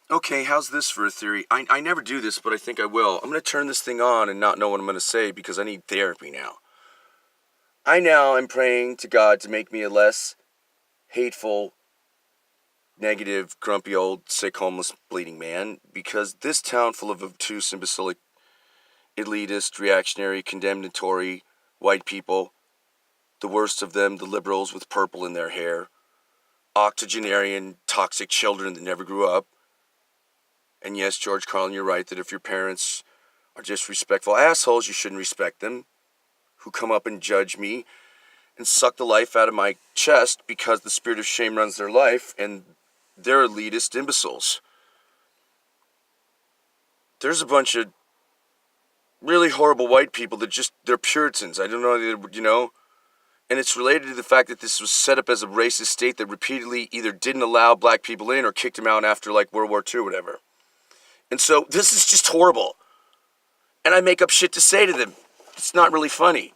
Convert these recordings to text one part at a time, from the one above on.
Okay, how's this for a theory? I never do this, but I think I will. I'm going to turn this thing on and not know what I'm going to say because I need therapy now. I now am praying to God to make me a less hateful, negative, grumpy, old, sick, homeless, bleeding man because this town full of obtuse, imbecilic, elitist, reactionary, condemnatory, white people, the worst of them, the liberals with purple in their hair, octogenarian, toxic children that never grew up. And yes, George Carlin, you're right that if your parents are disrespectful assholes, you shouldn't respect them, who come up and judge me and suck the life out of my chest because the spirit of shame runs their life, and they're elitist imbeciles. There's a bunch of really horrible white people that they're Puritans. I don't know, and it's related to the fact that this was set up as a racist state that repeatedly either didn't allow black people in or kicked them out after, like, World War II or whatever. And so this is just horrible. And I make up shit to say to them. It's not really funny.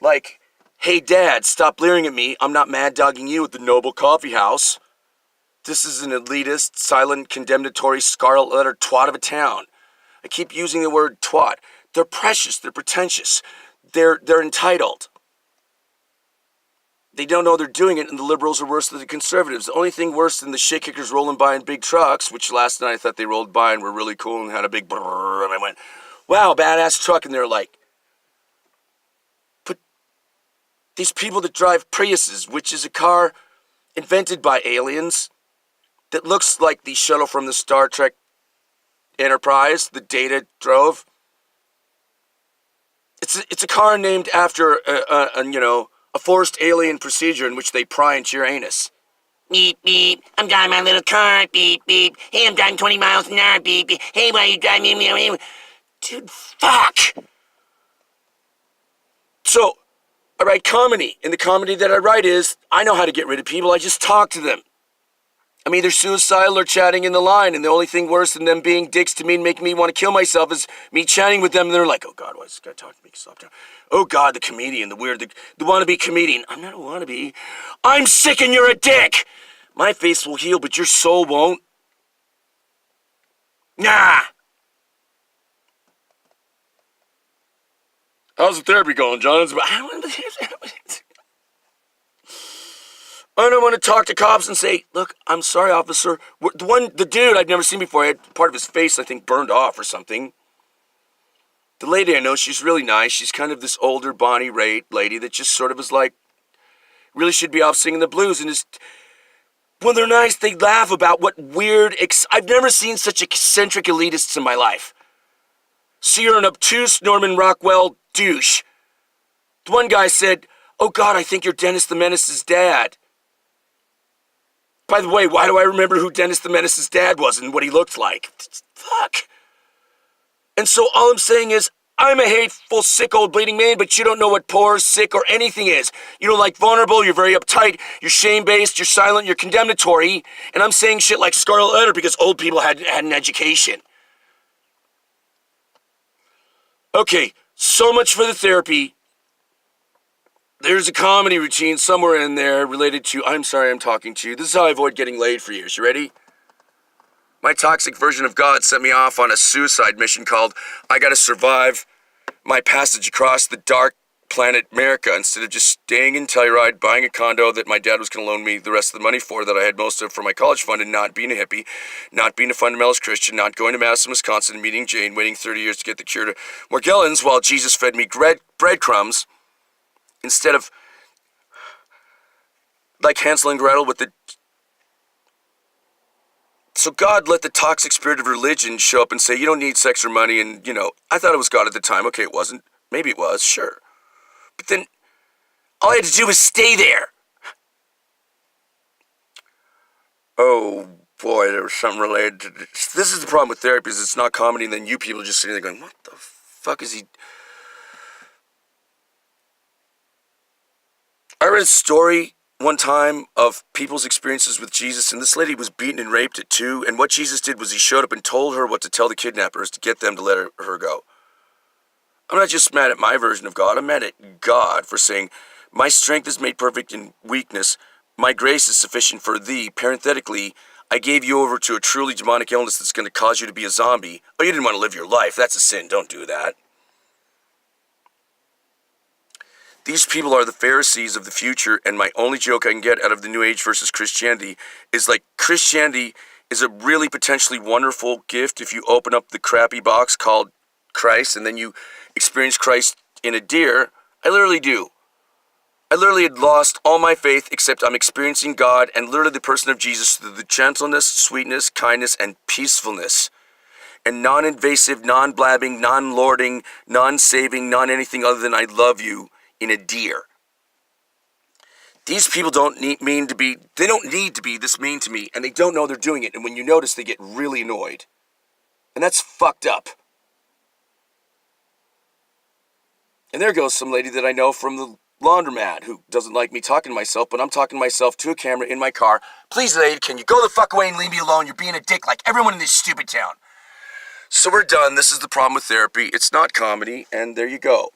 Like, hey, Dad, stop leering at me. I'm not mad-dogging you at the Noble Coffee House. This is an elitist, silent, condemnatory, scarlet-letter twat of a town. I keep using the word twat. They're precious. They're pretentious. They're entitled. They don't know they're doing it, and the liberals are worse than the conservatives. The only thing worse than the shit kickers rolling by in big trucks, which last night I thought they rolled by and were really cool and had a big brrrr, and I went, wow, badass truck, and they're like, but these people that drive Priuses, which is a car invented by aliens that looks like the shuttle from the Star Trek Enterprise that Data drove. It's a car named after a forced alien procedure in which they pry into your anus. Beep, beep. I'm driving my little car. Beep, beep. Hey, I'm driving 20 miles an hour. Beep, beep. Hey, why are you driving me? Dude, fuck. So, I write comedy. And the comedy that I write is, I know how to get rid of people. I just talk to them. I'm either suicidal or chatting in the line, and the only thing worse than them being dicks to me and making me want to kill myself is me chatting with them, and they're like, oh God, why is this guy talking to me? Stop down. Oh God, the comedian, the wannabe comedian. I'm not a wannabe. I'm sick and you're a dick. My face will heal, but your soul won't. Nah. How's the therapy going, John? I don't want to talk to cops and say, look, I'm sorry, officer. The dude I'd never seen before, I had part of his face, I think, burned off or something. The lady I know, she's really nice. She's kind of this older Bonnie Raitt lady that just sort of is like, really should be off singing the blues. And just, when they're nice, they laugh about what weird, I've never seen such eccentric elitists in my life. So you're an obtuse Norman Rockwell douche. The one guy said, oh God, I think you're Dennis the Menace's dad. By the way, why do I remember who Dennis the Menace's dad was and what he looked like? Fuck. And so all I'm saying is, I'm a hateful, sick, old, bleeding man, but you don't know what poor, sick, or anything is. You don't like vulnerable, you're very uptight, you're shame-based, you're silent, you're condemnatory, and I'm saying shit like scarlet letter because old people had an education. Okay, so much for the therapy. There's a comedy routine somewhere in there related to, I'm sorry I'm talking to you. This is how I avoid getting laid for years. You ready? My toxic version of God sent me off on a suicide mission called I Gotta Survive My Passage Across the Dark Planet America instead of just staying in Telluride, buying a condo that my dad was going to loan me the rest of the money for that I had most of for my college fund, and not being a hippie, not being a fundamentalist Christian, not going to Mass in Wisconsin and meeting Jane, waiting 30 years to get the cure to Morgellons while Jesus fed me breadcrumbs instead of like Hansel and Gretel with the... So God let the toxic spirit of religion show up and say, you don't need sex or money, and, I thought it was God at the time. Okay, it wasn't. Maybe it was, sure. But then, all I had to do was stay there. Oh, boy, there was something related to this. This is the problem with therapy, is it's not comedy, and then you people are just sitting there going, what the fuck is he... I read a story one time of people's experiences with Jesus, and this lady was beaten and raped at 2, and what Jesus did was he showed up and told her what to tell the kidnappers to get them to let her go. I'm not just mad at my version of God, I'm mad at God for saying, my strength is made perfect in weakness, my grace is sufficient for thee. Parenthetically, I gave you over to a truly demonic illness that's going to cause you to be a zombie. Oh, you didn't want to live your life. That's a sin. Don't do that. These people are the Pharisees of the future, and my only joke I can get out of the New Age versus Christianity is like Christianity is a really potentially wonderful gift if you open up the crappy box called Christ and then you experience Christ in a deer. I literally do. I literally had lost all my faith except I'm experiencing God and literally the person of Jesus through the gentleness, sweetness, kindness, and peacefulness. And non-invasive, non-blabbing, non-lording, non-saving, non-anything other than I love you in a deer. These people don't need to be this mean to me, and they don't know they're doing it, and when you notice, they get really annoyed. And that's fucked up. And there goes some lady that I know from the laundromat who doesn't like me talking to myself, but I'm talking to myself to a camera in my car. Please, lady, can you go the fuck away and leave me alone? You're being a dick like everyone in this stupid town. So we're done. This is the problem with therapy. It's not comedy, and there you go.